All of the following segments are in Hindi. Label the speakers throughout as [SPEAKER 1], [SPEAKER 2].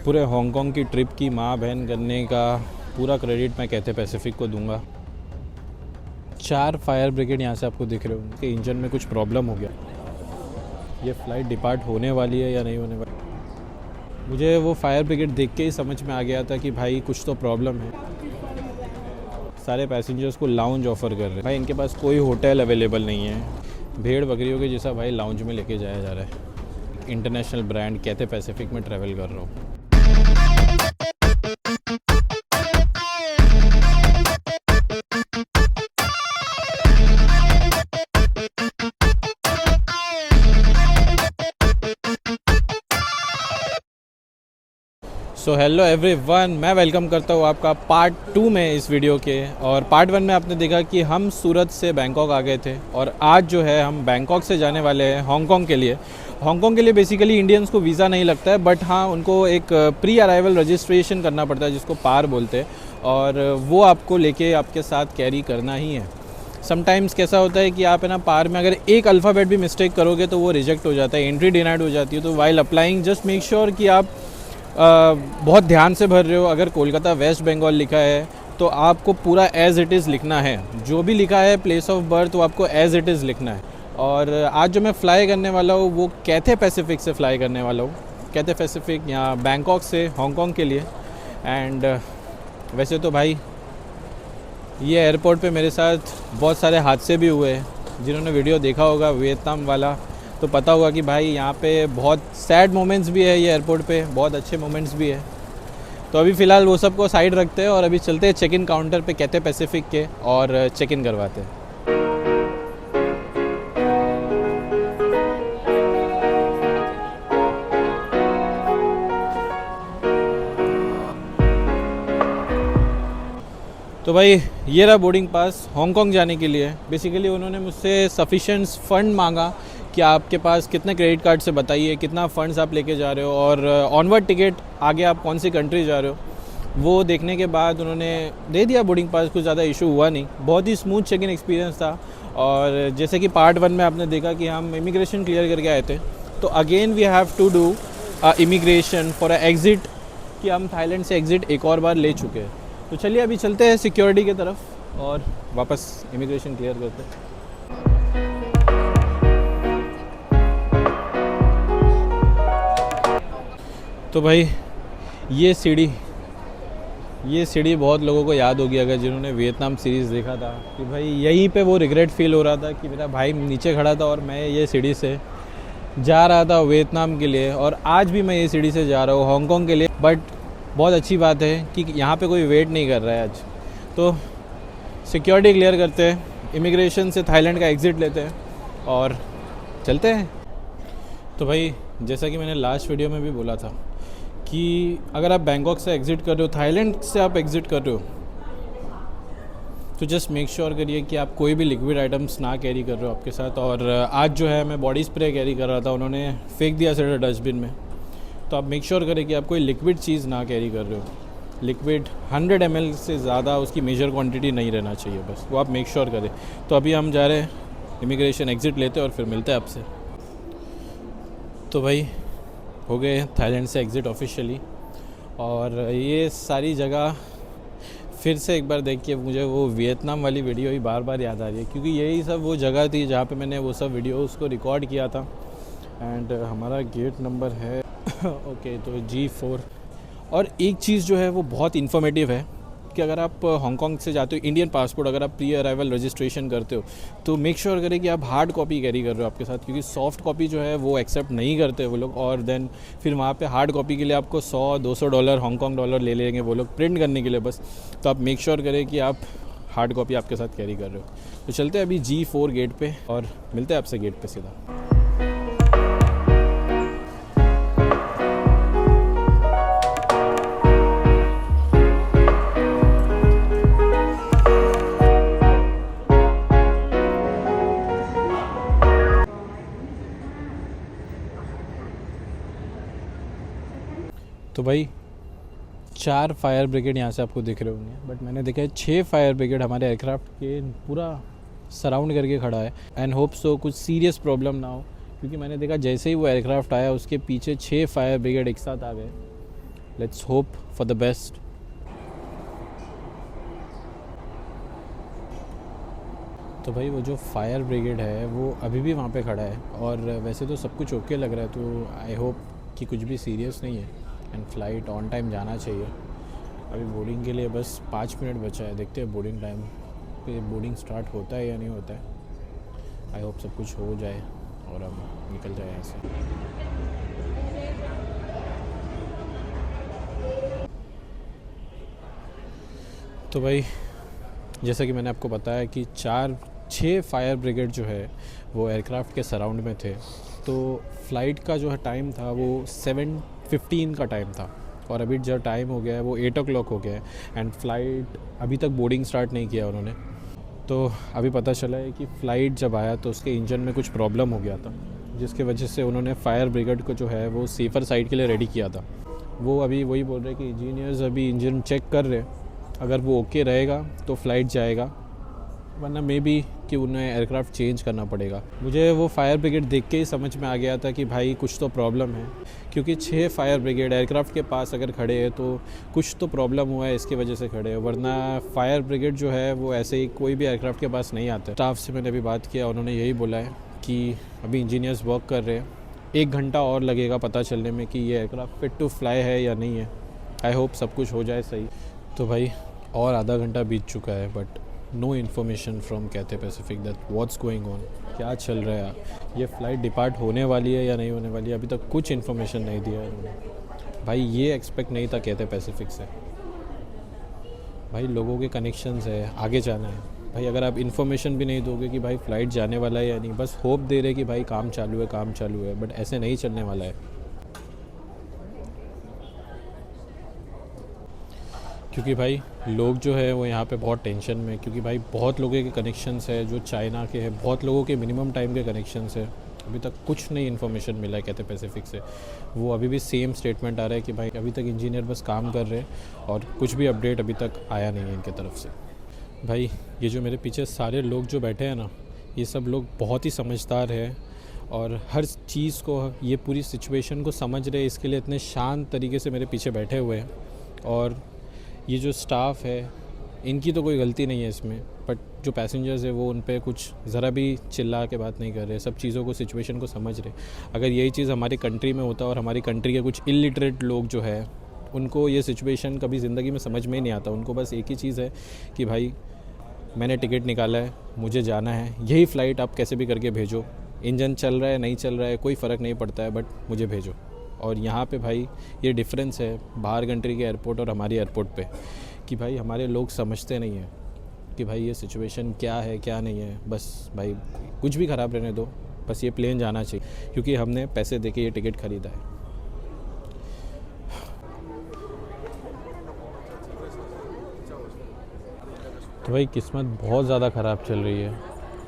[SPEAKER 1] पूरे हांगकांग की ट्रिप की माँ बहन करने का पूरा क्रेडिट मैं कैथे पैसिफिक को दूंगा। 4 फायर ब्रिगेड यहाँ से आपको दिख रहे होंगे कि इंजन में कुछ प्रॉब्लम हो गया। ये फ़्लाइट डिपार्ट होने वाली है या नहीं होने वाली, मुझे वो फायर ब्रिगेड देख के ही समझ में आ गया था कि भाई कुछ तो प्रॉब्लम है। सारे पैसेंजर्स को लाउंज ऑफ़र कर रहे हैं। भाई इनके पास कोई होटल अवेलेबल नहीं है। भेड़ बकरियों के जैसा भाई लाउंज में लेके जाया जा रहा है। इंटरनेशनल ब्रांड कैथे पैसिफिक में ट्रैवल कर रहा हूँ। सो हेलो एवरीवन, मैं वेलकम करता हूँ आपका पार्ट 2 में इस वीडियो के। और पार्ट 1 में आपने देखा कि हम सूरत से बैंकॉक आ गए थे और आज जो है हम बैंकॉक से जाने वाले हैं हांगकांग के लिए। हांगकांग के लिए बेसिकली इंडियंस को वीज़ा नहीं लगता है, बट हाँ उनको एक प्री अराइवल रजिस्ट्रेशन करना पड़ता है जिसको पार बोलते हैं, और वो आपको लेके आपके साथ कैरी करना ही है। समटाइम्स कैसा होता है कि आप है ना पार में अगर एक अल्फ़ाबेट भी मिस्टेक करोगे तो वो रिजेक्ट हो जाता है, एंट्री डिनाइड हो जाती है। तो while applying just make sure कि आप बहुत ध्यान से भर रहे हो। अगर कोलकाता वेस्ट बंगाल लिखा है तो आपको पूरा एज़ इट इज़ लिखना है। जो भी लिखा है प्लेस ऑफ बर्थ वो आपको एज़ इट इज़ लिखना है। और आज जो मैं फ़्लाई करने वाला हूँ वो कैथे पैसिफिक से फ़्लाई करने वाला हूँ। कैथे पैसिफिक यहाँ बैंकॉक से हांगकांग के लिए। एंड वैसे तो भाई ये एयरपोर्ट पे मेरे साथ बहुत सारे हादसे भी हुए हैं। जिन्होंने वीडियो देखा होगा वियतनाम वाला तो पता होगा कि भाई यहाँ पे बहुत सैड मोमेंट्स भी है, ये एयरपोर्ट पे बहुत अच्छे मोमेंट्स भी है। तो अभी फ़िलहाल वो सब को साइड रखते हैं और अभी चलते हैं चेक इन काउंटर पे कैथे पैसिफिक के और चेक इन करवाते हैं। तो भाई ये रहा बोर्डिंग पास हांगकांग जाने के लिए। बेसिकली उन्होंने मुझसे सफिशेंट फ़ंड मांगा कि आपके पास कितने क्रेडिट कार्ड से बताइए कितना फ़ंड्स आप लेके जा रहे हो और ऑनवर्ड टिकट आगे आप कौन सी कंट्री जा रहे हो। वो देखने के बाद उन्होंने दे दिया बोर्डिंग पास। कुछ ज़्यादा इशू हुआ नहीं, बहुत ही स्मूथ चेक इन एक्सपीरियंस था। और जैसे कि पार्ट 1 में आपने देखा कि हम इमिग्रेशन क्लियर करके आए थे, तो again we have to do immigration for exit, कि हम थाईलैंड से एग्ज़िट एक और बार ले चुके हैं। तो चलिए अभी चलते हैं सिक्योरिटी की तरफ और वापस इमिग्रेशन क्लियर करते हैं। तो भाई ये सीढ़ी बहुत लोगों को याद होगी अगर जिन्होंने वियतनाम सीरीज़ देखा था, कि भाई यहीं पे वो रिग्रेट फील हो रहा था कि मेरा भाई नीचे खड़ा था और मैं ये सीढ़ी से जा रहा था वियतनाम के लिए। और आज भी मैं ये सीढ़ी से जा रहा हूँ हांगकांग के लिए। बट बहुत अच्छी बात है कि यहाँ पे कोई वेट नहीं कर रहा है आज। तो सिक्योरिटी क्लियर करते हैं, इमिग्रेशन से थाईलैंड का एग्ज़िट लेते हैं और चलते हैं। तो भाई जैसा कि मैंने लास्ट वीडियो में भी बोला था कि अगर आप बैंकॉक से एग्ज़िट कर रहे हो, थाईलैंड से आप एग्ज़िट कर रहे हो, तो जस्ट मेक श्योर करिए कि आप कोई भी लिक्विड आइटम्स ना कैरी कर रहे हो आपके साथ। और आज जो है मैं बॉडी स्प्रे कैरी कर रहा था, उन्होंने फेंक दिया सीधा डस्टबिन में। तो आप मेक श्योर करें कि आप कोई लिक्विड चीज़ ना कैरी कर रहे हो। लिक्विड 100 ml से ज़्यादा उसकी मेजर क्वांटिटी नहीं रहना चाहिए, बस वो आप मेक श्योर करें। तो अभी हम जा रहे हैं इमिग्रेशन एग्ज़िट लेते हैं और फिर मिलते हैं आपसे। तो भाई हो गए थाईलैंड से एग्ज़िट ऑफिशियली। और ये सारी जगह फिर से एक बार देख के मुझे वो वियतनाम वाली वीडियो ही बार बार याद आ रही है, क्योंकि यही सब वो जगह थी जहाँ पे मैंने वो सब वीडियो उसको रिकॉर्ड किया था। एंड हमारा गेट नंबर है ओके तो G4। और एक चीज़ जो है वो बहुत इन्फॉर्मेटिव है कि अगर आप हांगकांग से जाते हो, इंडियन पासपोर्ट अगर आप प्री अराइवल रजिस्ट्रेशन करते हो तो मेक श्योर करें कि आप हार्ड कॉपी कैरी कर रहे हो आपके साथ, क्योंकि सॉफ्ट कॉपी जो है वो एक्सेप्ट नहीं करते वो लोग। और देन फिर वहाँ पे हार्ड कॉपी के लिए आपको $100-200 हांगकांग डॉलर ले लेंगे वो लोग प्रिंट करने के लिए बस। तो आप मेक श्योर करें कि आप हार्ड कॉपी आपके साथ कैरी कर रहे हो। तो चलते हैं अभी G4 गेट पर और मिलते हैं आपसे गेट पर सीधा। तो भाई 4 फायर ब्रिगेड यहाँ से आपको दिख रहे होंगे, बट मैंने देखा है 6 फायर ब्रिगेड हमारे एयरक्राफ्ट के पूरा सराउंड करके खड़ा है। एंड होप सो कुछ सीरियस प्रॉब्लम ना हो, क्योंकि मैंने देखा जैसे ही वो एयरक्राफ्ट आया उसके पीछे 6 फायर ब्रिगेड एक साथ आ गए। Let's hope for the best. तो भाई वो जो फायर ब्रिगेड है वो अभी भी वहाँ पे खड़ा है, और वैसे तो सब कुछ ओके लग रहा है, तो आई होप कि कुछ भी सीरियस नहीं है एंड फ्लाइट ऑन टाइम जाना चाहिए। अभी बोर्डिंग के लिए बस 5 मिनट बचा है, देखते हैं बोर्डिंग टाइम पे बोर्डिंग स्टार्ट होता है या नहीं होता है। आई होप सब कुछ हो जाए और हम निकल जाए यहाँ से। तो भाई जैसा कि मैंने आपको बताया कि 6 फायर ब्रिगेड जो है वो एयरक्राफ्ट के सराउंड में थे। तो फ़्लाइट का जो है टाइम था वो 7:15 का टाइम था, और अभी जो टाइम हो गया है वो 8 o'clock हो गया है एंड फ़्लाइट अभी तक बोर्डिंग स्टार्ट नहीं किया उन्होंने। तो अभी पता चला है कि फ़्लाइट जब आया तो उसके इंजन में कुछ प्रॉब्लम हो गया था, जिसकी वजह से उन्होंने फायर ब्रिगेड को जो है वो सेफ़र साइड के लिए रेडी किया था। वो अभी वही बोल रहे हैं कि इंजीनियर्स अभी इंजन चेक कर रहे हैं, अगर वो ओके रहेगा तो फ़्लाइट जाएगा, वरना मे बी कि उन्हें एयरक्राफ्ट चेंज करना पड़ेगा। मुझे वो फायर ब्रिगेड देख के ही समझ में आ गया था कि भाई कुछ तो प्रॉब्लम है, क्योंकि 6 फायर ब्रिगेड एयरक्राफ्ट के पास अगर खड़े हैं तो कुछ तो प्रॉब्लम हुआ है, इसकी वजह से खड़े हैं, वरना फायर ब्रिगेड जो है वो ऐसे ही कोई भी एयरक्राफ्ट के पास नहीं आता। स्टाफ से मैंने अभी बात किया, उन्होंने यही बोला है कि अभी इंजीनियर्स वर्क कर रहे हैं, 1 घंटा और लगेगा पता चलने में कि ये एयरक्राफ्ट फिट टू फ्लाई है या नहीं है। आई होप सब कुछ हो जाए सही। तो भाई और आधा घंटा बीत चुका है, but no information from Cathay Pacific that what's going on, क्या चल रहा है, ये फ़्लाइट डिपार्ट होने वाली है या नहीं होने वाली है, अभी तक कुछ इन्फॉर्मेशन नहीं दिया है उन्होंने। भाई ये एक्सपेक्ट नहीं था कैथे पैसिफिक से। भाई लोगों के कनेक्शंस है, आगे जाना है। भाई अगर आप इन्फॉर्मेशन भी नहीं दोगे कि भाई फ़्लाइट जाने वाला है या नहीं, बस होप दे रहे कि भाई काम चालू है काम चालू है, बट ऐसे नहीं चलने वाला है। क्योंकि भाई लोग जो है वो यहाँ पे बहुत टेंशन में, क्योंकि भाई बहुत लोगों के कनेक्शंस है जो चाइना के हैं, बहुत लोगों के मिनिमम टाइम के कनेक्शंस है। अभी तक कुछ नहीं इन्फॉर्मेशन मिला है कहते पैसिफिक से। वो अभी भी सेम स्टेटमेंट आ रहा है कि भाई अभी तक इंजीनियर बस काम कर रहे हैं और कुछ भी अपडेट अभी तक आया नहीं है इनकी तरफ से। भाई ये जो मेरे पीछे सारे लोग जो बैठे हैं ना, ये सब लोग बहुत ही समझदार है और हर चीज़ को, ये पूरी सिचुएशन को समझ रहे, इसके लिए इतने शांत तरीके से मेरे पीछे बैठे हुए हैं। और ये जो स्टाफ है इनकी तो कोई गलती नहीं है इसमें, बट जो पैसेंजर्स है वो उन पे कुछ ज़रा भी चिल्ला के बात नहीं कर रहे, सब चीज़ों को, सिचुएशन को समझ रहे। अगर यही चीज़ हमारी कंट्री में होता और हमारी कंट्री के कुछ इलिटरेट लोग जो है उनको ये सिचुएशन कभी ज़िंदगी में समझ में ही नहीं आता। उनको बस एक ही चीज़ है कि भाई मैंने टिकट निकाला है, मुझे जाना है, यही फ़्लाइट आप कैसे भी करके भेजो, इंजन चल रहा है नहीं चल रहा है कोई फ़र्क नहीं पड़ता है, बट मुझे भेजो। और यहाँ पे भाई ये डिफरेंस है बाहर कंट्री के एयरपोर्ट और हमारी एयरपोर्ट पे, कि भाई हमारे लोग समझते नहीं हैं कि भाई ये सिचुएशन क्या है क्या नहीं है। बस भाई कुछ भी ख़राब रहने दो, बस ये प्लेन जाना चाहिए, क्योंकि हमने पैसे देके ये टिकट ख़रीदा है। तो भाई किस्मत बहुत ज़्यादा ख़राब चल रही है।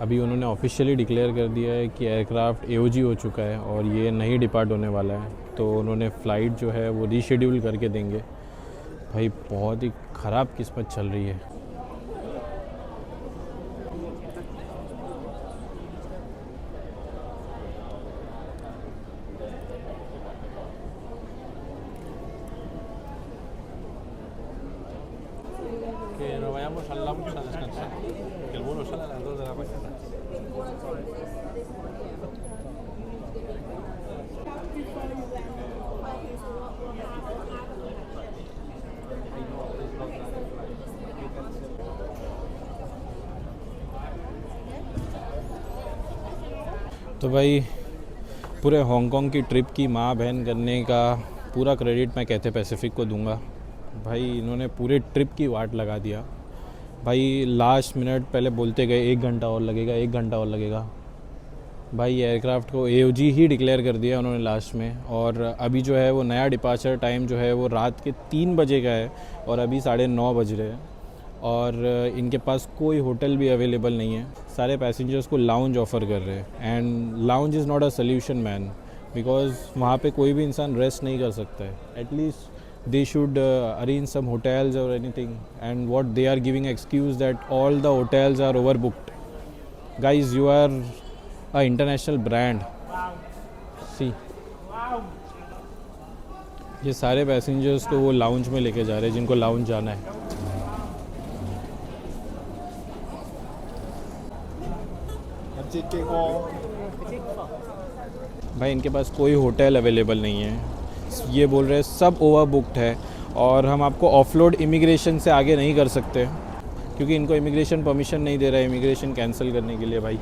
[SPEAKER 1] अभी उन्होंने ऑफिशियली डिक्लेयर कर दिया है कि एयरक्राफ्ट AOG हो चुका है और ये नहीं डिपार्ट होने वाला है, तो उन्होंने फ़्लाइट जो है वो रीशेड्यूल करके देंगे। भाई बहुत ही ख़राब किस्मत चल रही है।
[SPEAKER 2] Que nos vayamos al lounge a descansar, que el vuelo sale a las 2 de la mañana.
[SPEAKER 1] तो भाई पूरे हांगकांग की ट्रिप की माँ बहन करने का पूरा क्रेडिट मैं कैथे पैसिफिक को दूंगा। भाई इन्होंने पूरे ट्रिप की वाट लगा दिया। भाई लास्ट मिनट पहले बोलते गए 1 घंटा और लगेगा 1 घंटा और लगेगा। भाई एयरक्राफ्ट को AOG ही डिक्लेयर कर दिया उन्होंने लास्ट में, और अभी जो है वो नया डिपार्चर टाइम जो है वो रात के 3 बजे का है और अभी 9:30 बज रहे हैं, और इनके पास कोई होटल भी अवेलेबल नहीं है। सारे पैसेंजर्स को लाउंज ऑफ़र कर रहे हैं, and lounge is not a solution man, because वहाँ पे कोई भी इंसान रेस्ट नहीं कर सकता है। At least they should arrange some hotels और anything, and what they are giving excuse that all the hotels are over booked. Guys, you are a international brand, see ये सारे पैसेंजर्स को वो लाउंज में लेके जा रहे हैं जिनको लाउंज जाना है। भाई इनके पास कोई होटल अवेलेबल नहीं है, ये बोल रहे हैं सब ओवर बुकड है और हम आपको ऑफलोड इमिग्रेशन से आगे नहीं कर सकते क्योंकि इनको इमिग्रेशन परमिशन नहीं दे रहा है इमिग्रेशन कैंसिल करने के लिए। भाई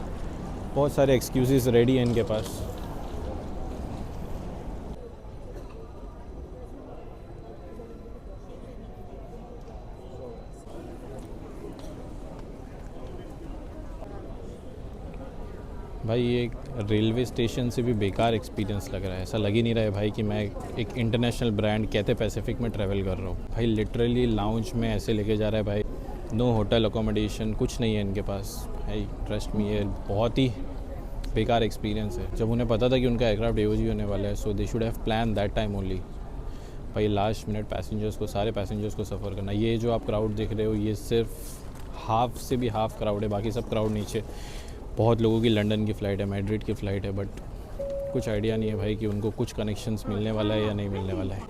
[SPEAKER 1] बहुत सारे एक्सक्यूजेस रेडी हैं इनके पास। भाई ये रेलवे स्टेशन से भी बेकार एक्सपीरियंस लग रहा है। ऐसा लग ही नहीं रहा है भाई कि मैं एक इंटरनेशनल ब्रांड कैथे पैसिफिक में ट्रैवल कर रहा हूँ। भाई लिटरली लाउंज में ऐसे लेके जा रहा है भाई, नो होटल अकोमोडेशन, कुछ नहीं है इनके पास। भाई ट्रस्ट मी, ये बहुत ही बेकार एक्सपीरियंस है। जब उन्हें पता था कि उनका एयरक्राफ्ट AOG होने वाला है, so they should have plan that time only. भाई लास्ट मिनट पैसेंजर्स को, सारे पैसेंजर्स को सफ़र करना। ये जो आप क्राउड देख रहे हो ये सिर्फ हाफ से भी हाफ क्राउड है, बाकी सब क्राउड नीचे। बहुत लोगों की लंदन की फ़्लाइट है, मैड्रिड की फ़्लाइट है, बट कुछ आइडिया नहीं है भाई कि उनको कुछ कनेक्शंस मिलने वाला है या नहीं मिलने वाला है।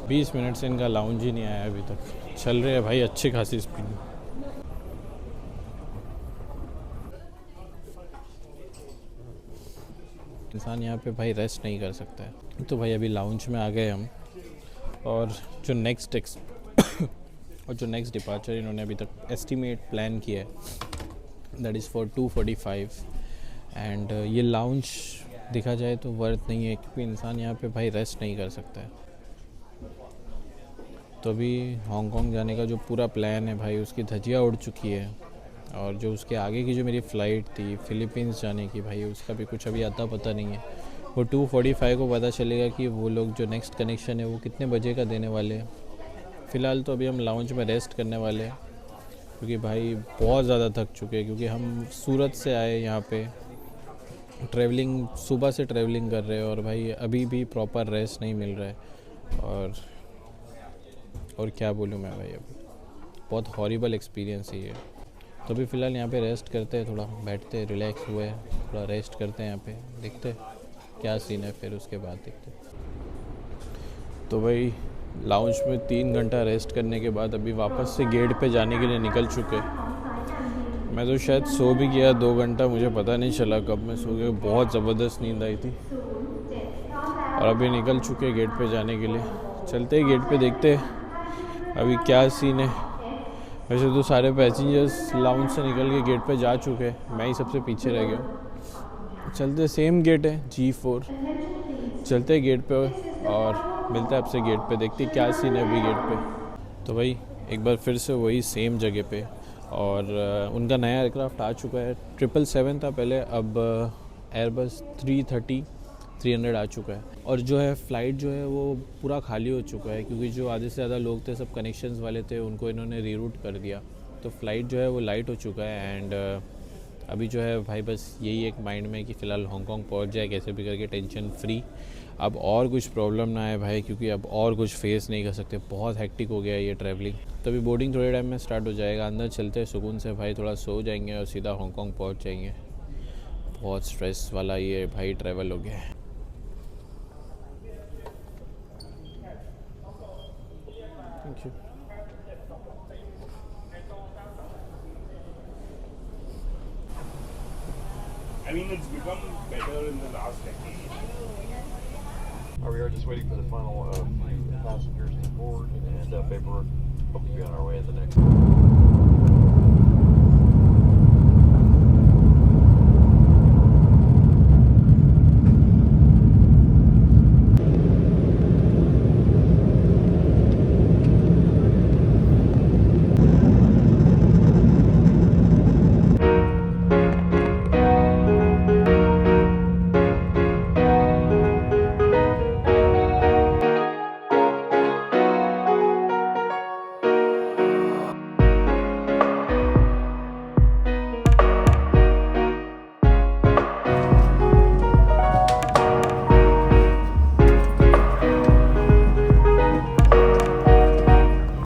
[SPEAKER 1] 20 मिनट से इनका लाउंज ही नहीं आया अभी तक। चल रहे हैं भाई अच्छी खासी स्पीड में। इंसान यहाँ पे भाई रेस्ट नहीं कर सकता है। तो भाई अभी लाउंज में आ गए हम, और जो नेक्स्ट डिपार्चर इन्होंने अभी तक एस्टिमेट प्लान किया है दैट इज़ फॉर 2:45 एंड ये लाउंज देखा जाए तो वर्थ नहीं है क्योंकि इंसान यहाँ पे भाई रेस्ट नहीं कर सकता है। तो अभी हांगकांग जाने का जो पूरा प्लान है भाई उसकी धज्जियाँ उड़ चुकी है, और जो उसके आगे की जो मेरी फ़्लाइट थी फ़िलीपींस जाने की भाई उसका भी कुछ अभी आता पता नहीं है। वो 2:45 को पता चलेगा कि वो लोग जो नेक्स्ट कनेक्शन है वो कितने बजे का देने वाले हैं। फ़िलहाल तो अभी हम लाउंज में रेस्ट करने वाले हैं क्योंकि भाई बहुत ज़्यादा थक चुके हैं, क्योंकि हम सूरत से आए यहाँ पे, ट्रैवलिंग सुबह से ट्रैवलिंग कर रहे हैं और भाई अभी भी प्रॉपर रेस्ट नहीं मिल रहा है। और क्या बोलूँ मैं भाई, अभी बहुत हॉरिबल एक्सपीरियंस है ये। तो अभी फ़िलहाल यहाँ पे रेस्ट करते हैं, थोड़ा बैठते हैं, रिलैक्स हुए, थोड़ा रेस्ट करते हैं यहाँ पे, देखते हैं क्या सीन है, फिर उसके बाद देखते हैं। तो भाई लाउंज में 3 घंटा रेस्ट करने के बाद अभी वापस से गेट पे जाने के लिए निकल चुके। मैं तो शायद सो भी गया 2 घंटा, मुझे पता नहीं चला कब मैं सो गया, बहुत ज़बरदस्त नींद आई थी। और अभी निकल चुके गेट पे जाने के लिए। चलते ही गेट पे देखते हैं अभी क्या सीन है। वैसे तो सारे पैसेंजर्स लाउंज से निकल के गेट पे जा चुके हैं, मैं ही सबसे पीछे रह गया। चलते, सेम गेट है G4, चलते गेट पे और मिलता है आपसे गेट पे, देखते क्या सीन है अभी गेट पे। तो भाई एक बार फिर से वही सेम जगह पे, और उनका नया एयरक्राफ्ट आ चुका है। 777 था पहले, अब एयरबस 330-300 आ चुका है। और जो है फ़्लाइट जो है वो पूरा खाली हो चुका है क्योंकि जो आधे से ज़्यादा लोग थे, सब कनेक्शंस वाले थे, उनको इन्होंने रीरूट कर दिया। तो फ़्लाइट जो है वो लाइट हो चुका है। एंड अभी जो है भाई बस यही एक माइंड में कि फ़िलहाल हांगकांग पहुंच जाए कैसे भी करके, टेंशन फ्री। अब और कुछ प्रॉब्लम ना आए भाई, क्योंकि अब और कुछ फेस नहीं कर सकते, बहुत हेक्टिक हो गया है ये ट्रैवलिंग। तभी बोर्डिंग थोड़े टाइम में स्टार्ट हो जाएगा, अंदर चलते हैं सुकून से भाई, थोड़ा सो जाएंगे और सीधा हांगकांग पहुंच जाएंगे। बहुत स्ट्रेस वाला ये भाई ट्रैवल हो गया है। Thank you.
[SPEAKER 3] I mean, it's become better in the last decade.
[SPEAKER 4] We are just waiting for the final few passengers to board and paperwork. Hope to be on our way at the next one.